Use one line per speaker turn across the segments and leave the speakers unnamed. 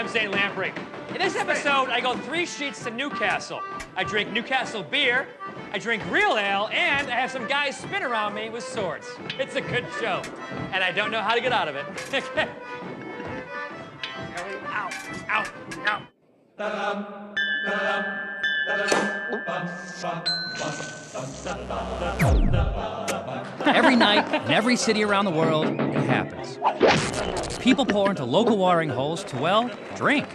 I'm Zane Lamprey. In this episode, I go 3 sheets to Newcastle. I drink Newcastle beer, I drink real ale, and I have some guys spin around me with swords. It's a good show, and I don't know how to get out of it. Ow, ow, ow.
Every night, in every city around the world, it happens. People pour into local watering holes to, well, drink.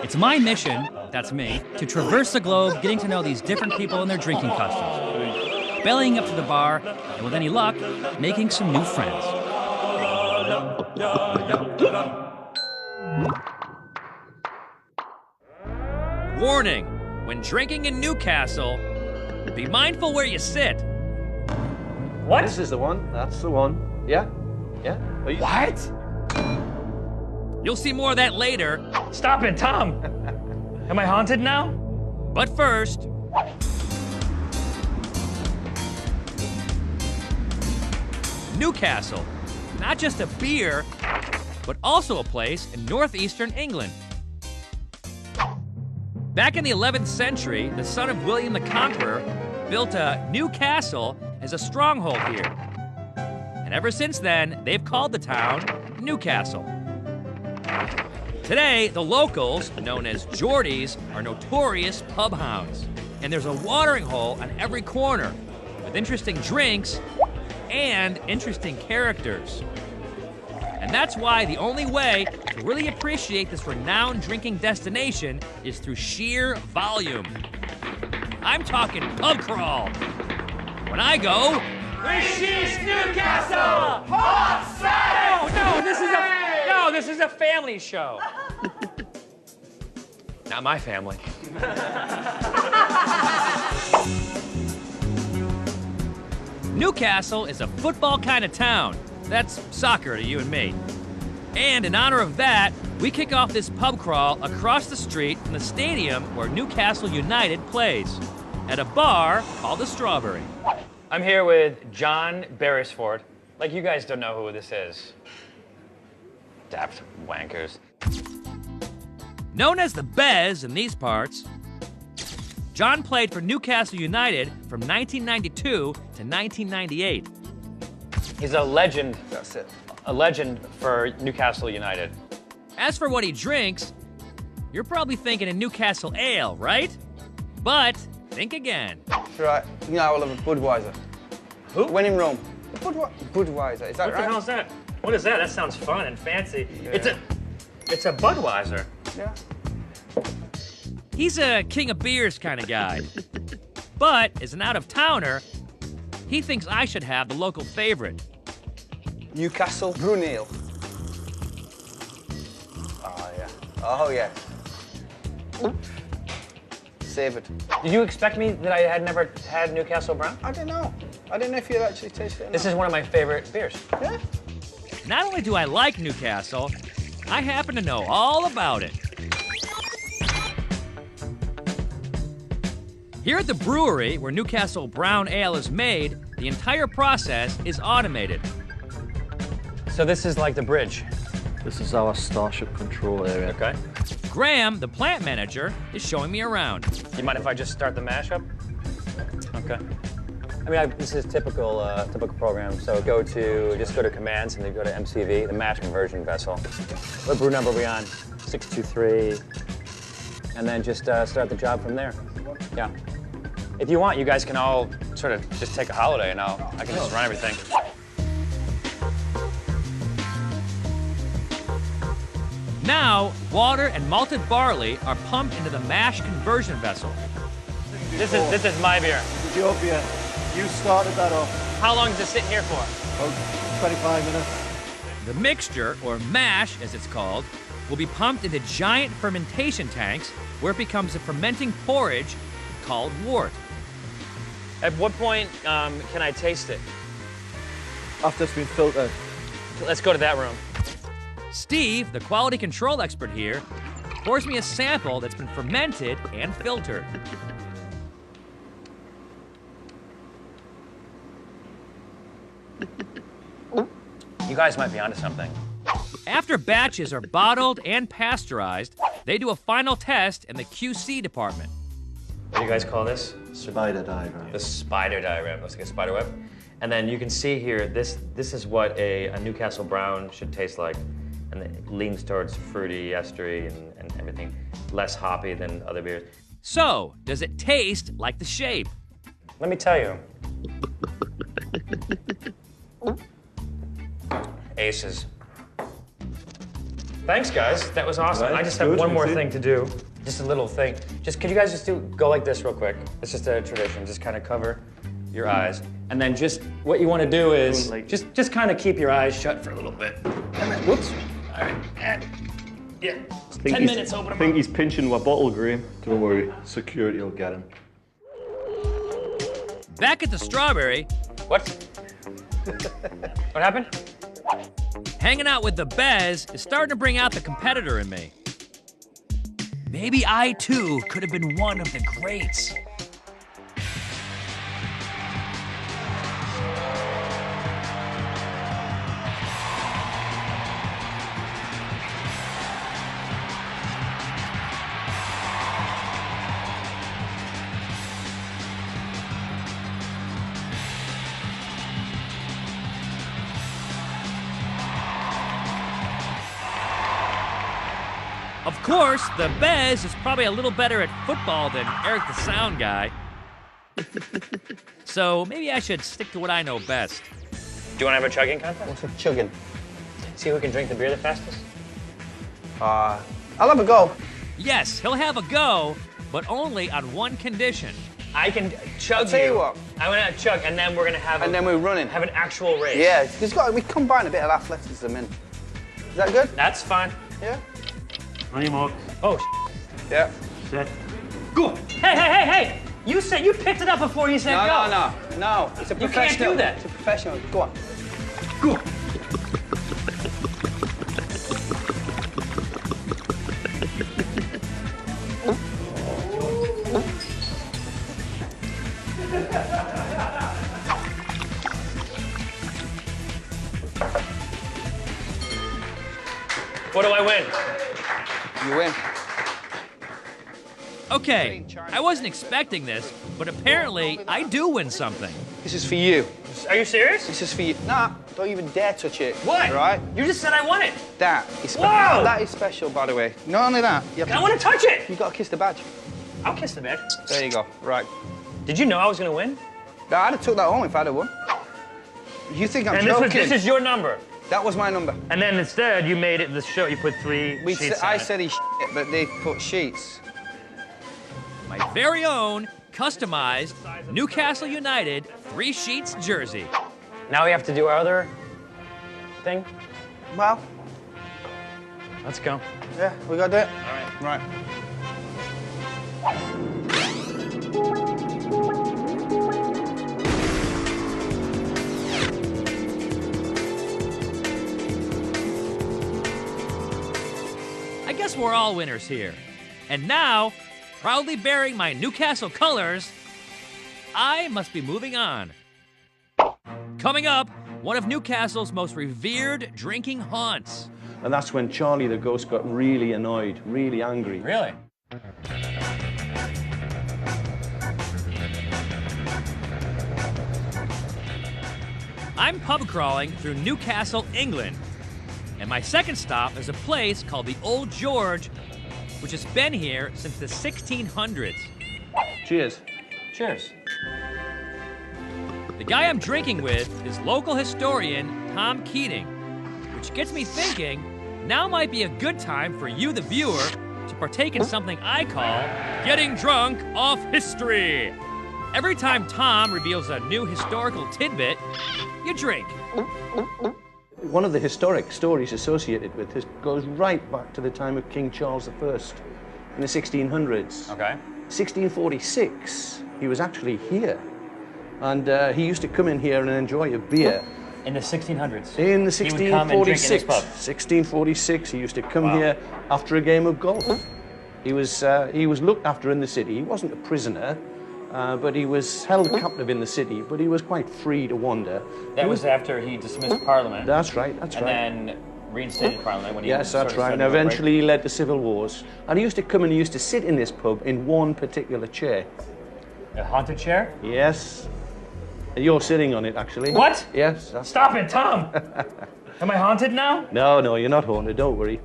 It's my mission, that's me, to traverse the globe, getting to know these different people and their drinking customs. Bellying up to the bar, and with any luck, making some new friends. Warning, when drinking in Newcastle, be mindful where you sit.
What? This is the one. That's the one. Yeah. Yeah.
What?
You'll see more of that later.
Stop it, Tom. Am I haunted now?
But first, Newcastle, not just a beer, but also a place in northeastern England. Back in the 11th century, the son of William the Conqueror built a new castle as a stronghold here. And ever since then, they've called the town Newcastle. Today, the locals, known as Geordies, are notorious pub hounds. And there's a watering hole on every corner, with interesting drinks and interesting characters. And that's why the only way to really appreciate this renowned drinking destination is through sheer volume. I'm talking pub crawl. When I go,
She's Newcastle! Hot Saturday! No, this is a family show. Not my family.
Newcastle is a football kind of town. That's soccer to you and me. And in honor of that, we kick off this pub crawl across the street from the stadium where Newcastle United plays, at a bar called the Strawberry.
I'm here with John Beresford. Like, you guys don't know who this is. Daft wankers.
Known as the Bez in these parts, John played for Newcastle United from 1992 to 1998.
He's a legend.
That's it.
A legend for Newcastle United.
As for what he drinks, you're probably thinking a Newcastle ale, right? But think again.
That's right. You know, I love a Budweiser.
Who?
When in Rome. Budweiser, is that
What
right?
the hell is that? What is that? That sounds fun and fancy.
Yeah.
It's a Budweiser.
Yeah.
He's a king of beers kind of guy. But as an out-of-towner, he thinks I should have the local favorite.
Newcastle Brunel. Oh, yeah. Oh, yeah. Savoured.
Did you expect me that I had never had Newcastle Brown?
I don't know. I didn't know if you'd actually tasted it or
This
not.
is one of my favorite beers.
Yeah?
Not only do I like Newcastle, I happen to know all about it. Here at the brewery, where Newcastle Brown Ale is made, the entire process is automated.
So this is like the bridge.
This is our Starship control area.
Okay.
Graham, the plant manager, is showing me around.
You mind if I just start the mashup? Okay. I mean, this is typical program. So just go to commands and then go to MCV, the mash conversion vessel. What brew number are we on? 623. And then just start the job from there. Yeah. If you want, you guys can all sort of just take a holiday and I can just run everything.
Now, water and malted barley are pumped into the mash conversion vessel.
This is my beer.
It's your beer. You started that off.
How long does it sit here for?
About 25 minutes.
The mixture, or mash as it's called, will be pumped into giant fermentation tanks where it becomes a fermenting porridge called wort.
At what point can I taste it?
After it's been filtered.
Let's go to that room.
Steve, the quality control expert here, pours me a sample that's been fermented and filtered.
You guys might be onto something.
After batches are bottled and pasteurized, they do a final test in the QC department.
What do you guys call this?
Spider diagram.
The spider diagram. Looks like a spider web. And then you can see here, this is what a Newcastle brown should taste like. And it leans towards fruity, estery, and everything. Less hoppy than other beers.
So, does it taste like the shape?
Let me tell you. Aces. Thanks, guys. That was awesome.
Right,
I just have
good,
one more
see.
thing to do. Just a little thing. Could you guys just go like this real quick? It's just a tradition. Just kind of cover your eyes. And then just, what you want to do is, just kind of keep your eyes shut for a little bit. And then, whoops. All right. And, yeah. 10 minutes, open them
I think
up.
he's pinching my bottle, Graham. Don't worry, security will get him.
Back at the Strawberry,
What? What happened?
hanging out with the Bez is starting to bring out the competitor in me. Maybe I too could have been one of the greats. Of course, the Bez is probably a little better at football than Eric the Sound Guy. So maybe I should stick to what I know best.
Do you want to have a chugging contest?
What's a chugging?
See who can drink the beer the fastest?
I'll have a go.
Yes, he'll have a go, but only on one condition.
I can chug
I'll tell you what.
I'm gonna chug, and then we're gonna have
And then we're running.
have an actual race.
Yeah, we combine a bit of athleticism in. Is that good?
That's fine.
Yeah?
On your mark,
Oh,
Yeah.
set.
go. Hey! You said you picked it up before you said go.
No. It's a
You can't
professional.
do that.
It's a professional. Go on.
Go. What do I win?
You win.
Okay, I wasn't expecting this, but apparently I do win something.
This is for you.
Are you serious?
This is for you. Nah, don't even dare touch it.
What?
Right?
You just said I won it.
That is special.
Whoa!
That is special, by the way. Not only that,
I want to touch it.
you've got to kiss the badge.
I'll kiss the bitch.
There you go. Right.
Did you know I was gonna win?
Nah, I'd have took that home if I'd have won. You think I'm
And
joking?
this is your number.
That was my number.
And then instead, you made it the show. You put three sheets on
I
it.
said he but they put sheets.
My very own, customized, Newcastle United 3 sheets jersey.
Now we have to do our other thing.
Well,
Let's go.
yeah, we got to do it.
All right.
Right.
I guess we're all winners here. And now, proudly bearing my Newcastle colors, I must be moving on. Coming up, one of Newcastle's most revered drinking haunts.
And that's when Charlie the ghost got really annoyed, really angry.
Really?
I'm pub crawling through Newcastle, England. And my second stop is a place called the Old George, which has been here since the 1600s.
Cheers.
Cheers.
The guy I'm drinking with is local historian Tom Keating, which gets me thinking, now might be a good time for you, the viewer, to partake in something I call getting drunk off history. Every time Tom reveals a new historical tidbit, you drink.
One of the historic stories associated with this goes right back to the time of King Charles I in the 1600s.
Okay.
1646, he was actually here. And he used to come in here and enjoy a beer.
In the 1600s.
In the
He would come and drink in his
1646,
pub.
1646, he used to come
Wow.
here after a game of golf. He was looked after in the city. He wasn't a prisoner, but he was held captive in the city, but he was quite free to wander.
That was after he dismissed Parliament.
That's right, that's
And
right.
then reinstated Parliament when he
Yes,
sort
that's
of
right.
started
And
to break?
eventually he led the civil wars. And he used to come and he used to sit in this pub in one particular chair.
A haunted chair?
Yes. And you're sitting on it, actually.
What?
Yes. That's...
Stop it, Tom! Am I haunted now?
No, no, you're not haunted, don't worry.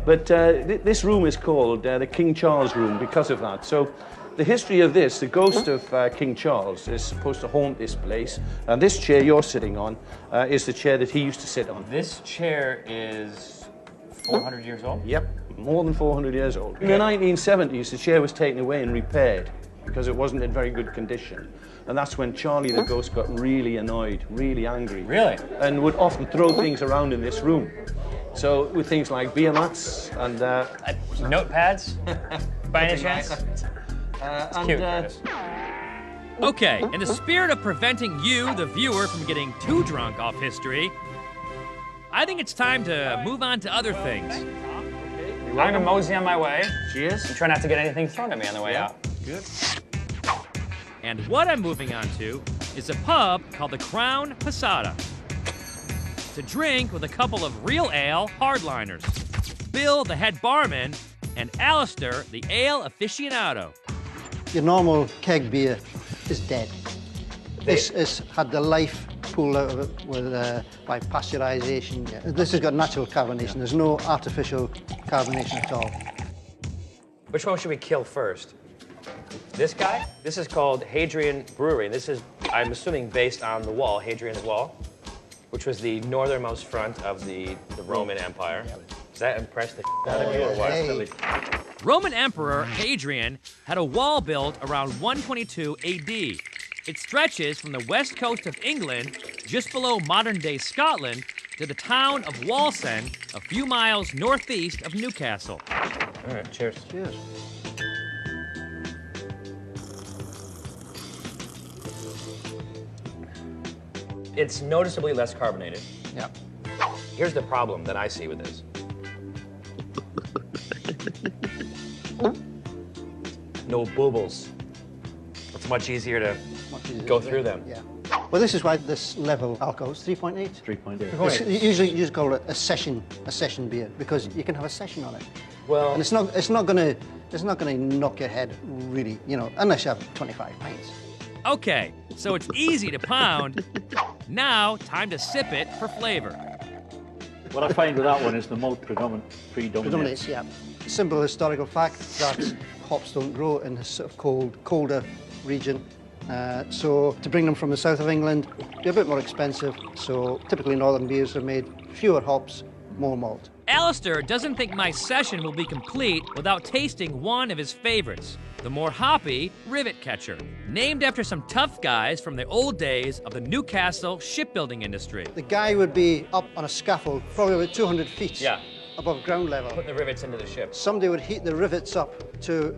But this room is called the King Charles room because of that. So the history of this, the ghost of King Charles is supposed to haunt this place. And this chair you're sitting on is the chair that he used to sit on.
This chair is 400 years old?
Yep, more than 400 years old. In the 1970s, the chair was taken away and repaired because it wasn't in very good condition. And that's when Charlie the ghost got really annoyed, really angry.
Really?
And would often throw things around in this room. So with things like beer mats and...
Notepads? By any chance?
It's
Cute, Curtis.
Okay, in the spirit of preventing you, the viewer, from getting too drunk off history, I think it's time to move on to other things.
I'm gonna mosey on my way.
Cheers.
And try not to get anything thrown at me on the way out.
Good.
And what I'm moving on to is a pub called the Crown Posada. It's a drink with a couple of real ale hardliners. Bill, the head barman, and Alistair, the ale aficionado.
Your normal keg beer is dead. This has had the life pulled out of it with, by pasteurization. Yeah. This has got natural carbonation. There's no artificial carbonation at all.
Which one should we kill first? This guy? This is called Hadrian Brewery. This is, I'm assuming, based on the wall, Hadrian's Wall, which was the northernmost front of the Roman Empire. Does that impress the out of you or what?
Hey.
Roman Emperor Hadrian had a wall built around 122 AD. It stretches from the west coast of England, just below modern-day Scotland, to the town of Wallsend, a few miles northeast of Newcastle.
All right, cheers.
Cheers.
It's noticeably less carbonated.
Yeah.
Here's the problem that I see with this. No bubbles. It's much easier to go through them.
Yeah. Well, this is why this level alcohol is 3.8.
3.8.
Usually, you just call it a session beer because you can have a session on it,
Well,
and it's not gonna knock your head really, you know, unless you have 25 pints.
Okay, so it's easy to pound. Now, time to sip it for flavor.
What I find with that one is the malt predominates.
Yeah. Simple historical fact that hops don't grow in this sort of colder region. So to bring them from the south of England, they're a bit more expensive. So typically northern beers are made fewer hops, more malt.
Alistair doesn't think my session will be complete without tasting one of his favorites, the more hoppy Rivet Catcher, named after some tough guys from the old days of the Newcastle shipbuilding industry.
The guy would be up on a scaffold, probably about 200 feet
yeah,
above ground level.
putting the rivets into the ship.
Somebody would heat the rivets up to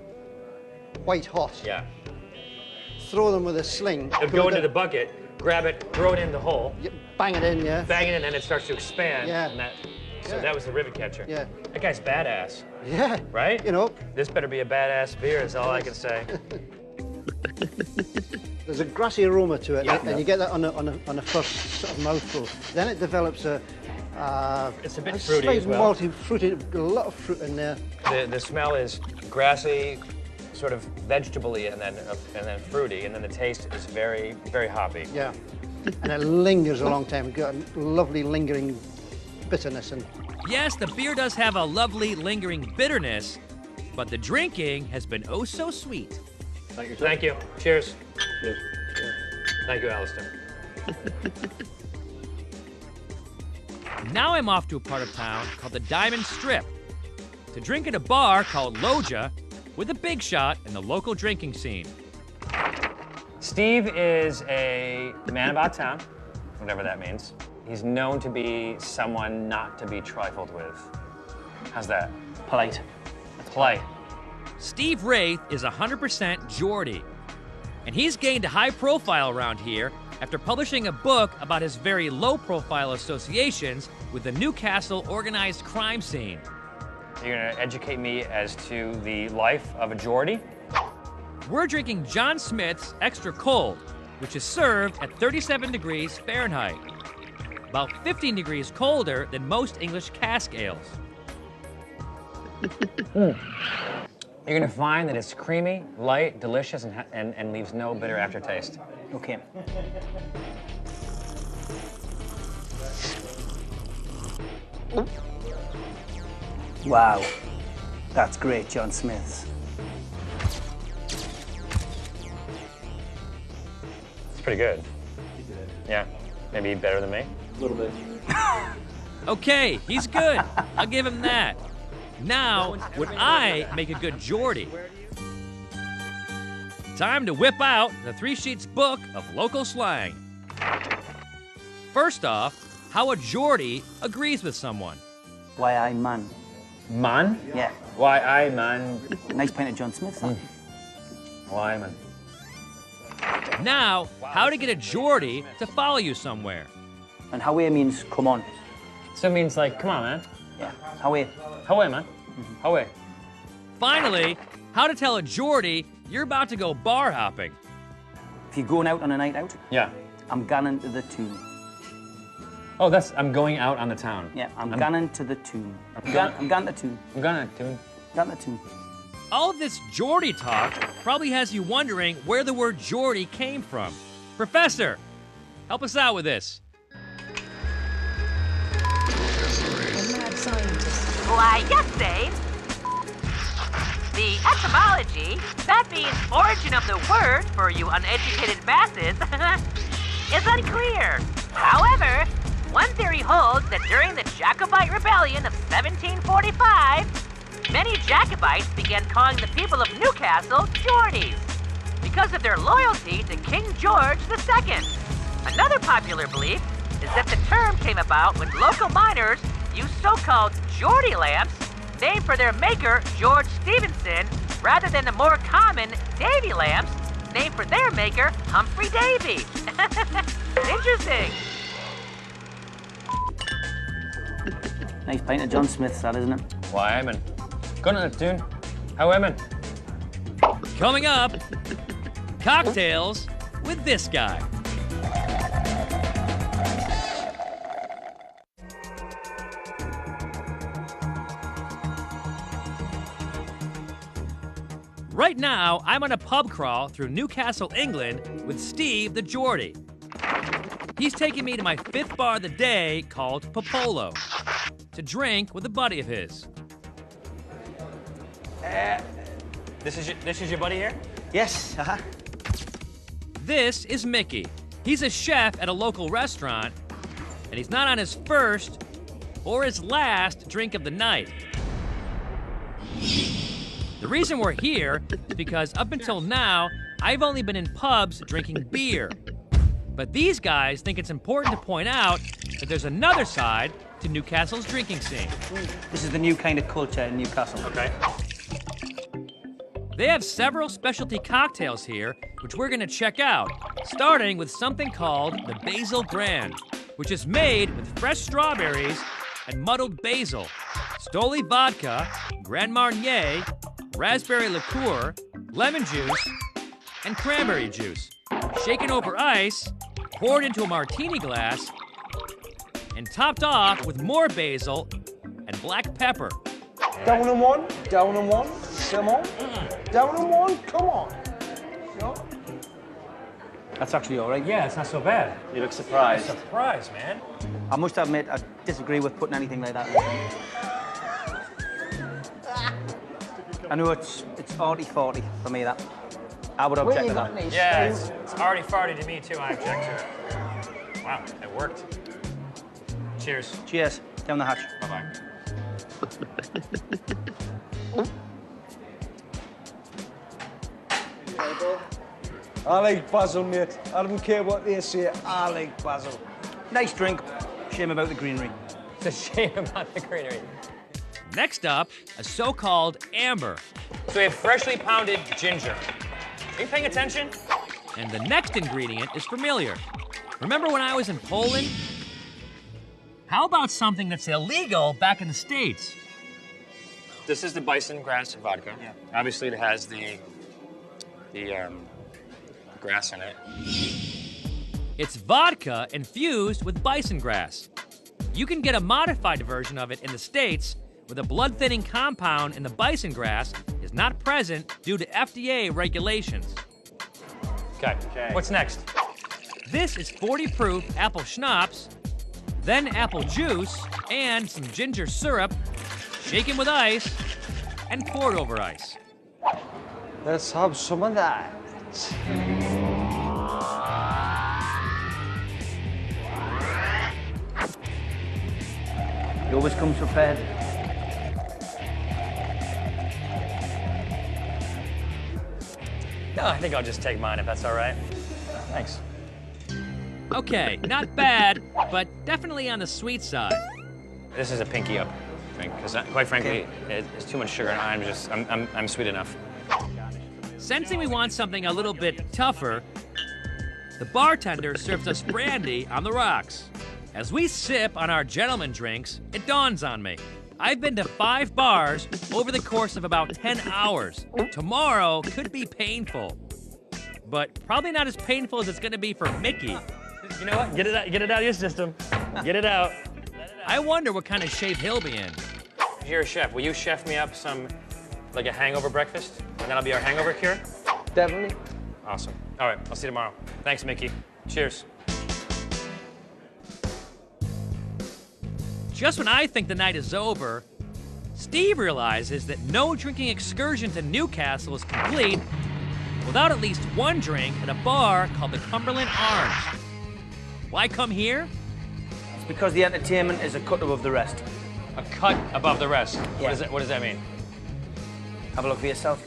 white hot,
Yeah.
throw them with a sling.
It'd go into the bucket, grab it, throw it in the hole,
Bang it in, yeah.
bang it in, and it starts to expand.
Yeah.
And so
Yeah.
that was the rivet catcher.
Yeah.
That guy's badass,
Yeah.
right?
You know,
This better be a badass beer, is all I can say.
there's a grassy aroma to it,
Yeah.
and you get that on a first sort of mouthful. Then it develops a
It's a bit fruity
slight
as well.
malty, fruity, a lot of fruit in there.
The smell is grassy, sort of vegetable-y, and then fruity, and then the taste is very, very hoppy.
Yeah. And it lingers a long time. It's got a lovely lingering bitterness and
Yes, the beer does have a lovely lingering bitterness, but the drinking has been oh so sweet.
Thank you, sir.
Thank you. Cheers.
Cheers.
Thank you, Alistair.
Now I'm off to a part of town called the Diamond Strip to drink at a bar called Loja with a big shot in the local drinking scene.
Steve is a man about town, whatever that means. He's known to be someone not to be trifled with. How's that? Polite. Polite.
Steve Wraith is 100% Geordie, and he's gained a high profile around here after publishing a book about his very low-profile associations with the Newcastle organized crime scene.
You're gonna educate me as to the life of a Geordie?
We're drinking John Smith's Extra Cold, which is served at 37 degrees Fahrenheit. about 15 degrees colder than most English cask ales.
You're gonna find that it's creamy, light, delicious, and leaves no bitter aftertaste.
Okay. Wow. That's great, John Smith's.
It's pretty good. Yeah, maybe better than me.
A little bit.
Okay, he's good. I'll give him that. Now, would I make a good Geordie? Time to whip out the 3 Sheets book of local slang. First off, how a Geordie agrees with someone.
Why, I man.
Man?
Yeah.
Why I man?
Nice pint of John Smith's, that.
Why man?
Now, how to get a Geordie to follow you somewhere.
And how means come on.
So it means like, come on, man.
Yeah. How
Away, man. Away.
Finally, how to tell a Geordie you're about to go bar hopping.
If you're going out on a night out,
Yeah.
I'm gunning to the tune.
Oh, I'm going out on the town.
Yeah, I'm gunning to the tune. I'm gunning the tune.
I'm gonna tune.
Gunning the tune.
All of this Geordie talk probably has you wondering where the word Geordie came from. Professor, help us out with this.
Why, yes, Dave. The etymology, that means origin of the word for you uneducated masses, is unclear. However, one theory holds that during the Jacobite Rebellion of 1745, many Jacobites began calling the people of Newcastle Geordies because of their loyalty to King George II. Another popular belief is that the term came about when local miners used so-called Geordie lamps, named for their maker, George Stephenson, rather than the more common Davy lamps, named for their maker, Humphrey Davy. Interesting.
Nice pint of John Smith's, that, isn't it?
Why man? Gonna tune. How man?
Coming up, cocktails with this guy. Right now, I'm on a pub crawl through Newcastle, England with Steve the Geordie. He's taking me to my 5th bar of the day called Popolo to drink with a buddy of his.
This is your buddy here?
Yes,
This is Mickey. He's a chef at a local restaurant, and he's not on his first or his last drink of the night. The reason we're here is because up until now, I've only been in pubs drinking beer. But these guys think it's important to point out that there's another side to Newcastle's drinking scene.
This is the new kind of culture in Newcastle.
Okay.
They have several specialty cocktails here, which we're gonna check out, starting with something called the Basil Grand, which is made with fresh strawberries and muddled basil, Stoli vodka, Grand Marnier, raspberry liqueur, lemon juice, and cranberry juice, shaken over ice, poured into a martini glass, and topped off with more basil and black pepper.
Down and one, down and one, come on. Down and one, come on. No?
That's actually all right.
Yeah, it's not so bad.
You look surprised.
Surprise, man.
I must admit, I disagree with putting anything like that in the drink. I know it's arty-farty for me, that. I would object to that.
Yeah, it's already farty to me too. I object to it. Wow, it worked. Cheers.
Cheers. Down the hatch.
Bye-bye.
I like basil, mate. I don't care what they say. I like basil.
Nice drink. Shame about the greenery.
It's a shame about the greenery.
Next up, a so-called amber.
So we have freshly pounded ginger. Are you paying attention?
And the next ingredient is familiar. Remember when I was in Poland? How about something that's illegal back in the States?
This is the bison grass vodka. Yeah. Obviously, it has the grass in it.
It's vodka infused with bison grass. You can get a modified version of it in the States, where the blood-thinning compound in the bison grass is not present due to FDA regulations.
Okay. What's next?
This is 40 proof apple schnapps, then apple juice, and some ginger syrup, shaken with ice, and poured over ice.
Let's have some of that.
He always comes prepared.
No, I think I'll just take mine if that's all right. Thanks.
Okay, not bad, but definitely on the sweet side.
This is a pinky up drink, because quite frankly, it's too much sugar, and I'm sweet enough.
Sensing we want something a little bit tougher, the bartender serves us brandy on the rocks. As we sip on our gentleman drinks, it dawns on me. I've been to 5 bars over the course of about 10 hours. Tomorrow could be painful, but probably not as painful as it's gonna be for Mickey.
You know what? Get it out of your system. Get it out.
I wonder what kind of shape he'll be in.
Here, chef, will you chef me up like a hangover breakfast? And that'll be our hangover cure?
Definitely.
Awesome. All right, I'll see you tomorrow. Thanks, Mickey. Cheers.
Just when I think the night is over, Steve realizes that no drinking excursion to Newcastle is complete without at least one drink at a bar called the Cumberland Arms. Why come here?
It's because the entertainment is a cut above the rest.
A cut above the rest.
Yeah.
What does that mean?
Have a look for yourself.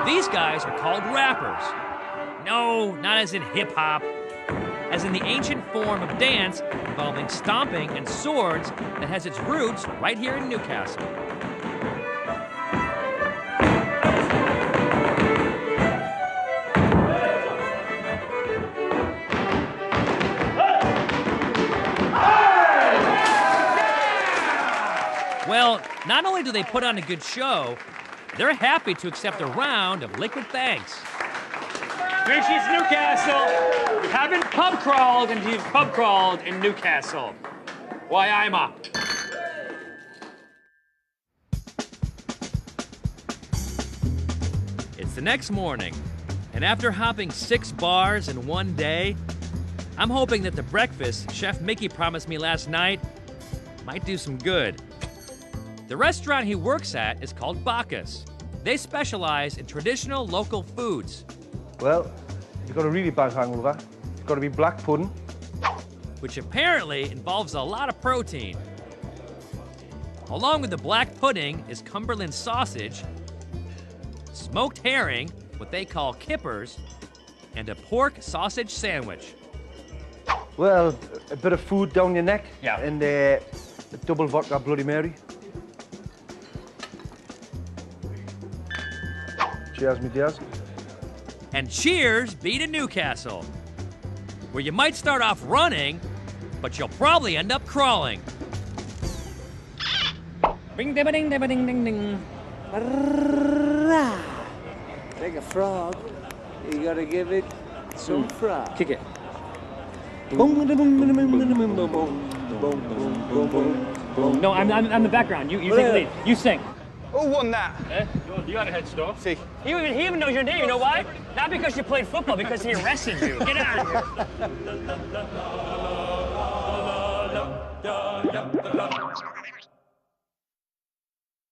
These guys are called rappers. No, not as in hip-hop, as in the ancient form of dance involving stomping and swords that has its roots right here in Newcastle. Well, not only do they put on a good show, they're happy to accept a round of liquid thanks.
Gracious Newcastle, you haven't pub crawled and you've pub crawled in Newcastle. Why, I'm up.
It's the next morning, and after hopping 6 bars in one day, I'm hoping that the breakfast Chef Mickey promised me last night might do some good. The restaurant he works at is called Bacchus. They specialize in traditional local foods.
Well, you've got a really bad hangover. It's got to be black pudding.
Which apparently involves a lot of protein. Along with the black pudding is Cumberland sausage, smoked herring, what they call kippers, and a pork sausage sandwich.
Well, a bit of food down your neck.
Yeah.
And a double vodka Bloody Mary. Cheers, me dears.
And cheers be to Newcastle, where you might start off running, but you'll probably end up crawling.
Bing, ding, ding, ding, ding, ding, ding.
Like a frog, you gotta give it some frog.
Kick it. No, I'm the background. You take the lead. You sing.
Who won that?
You got a head start.
See.
He even knows your name. You know why? Not because you played football, because he arrested you. Get out of here.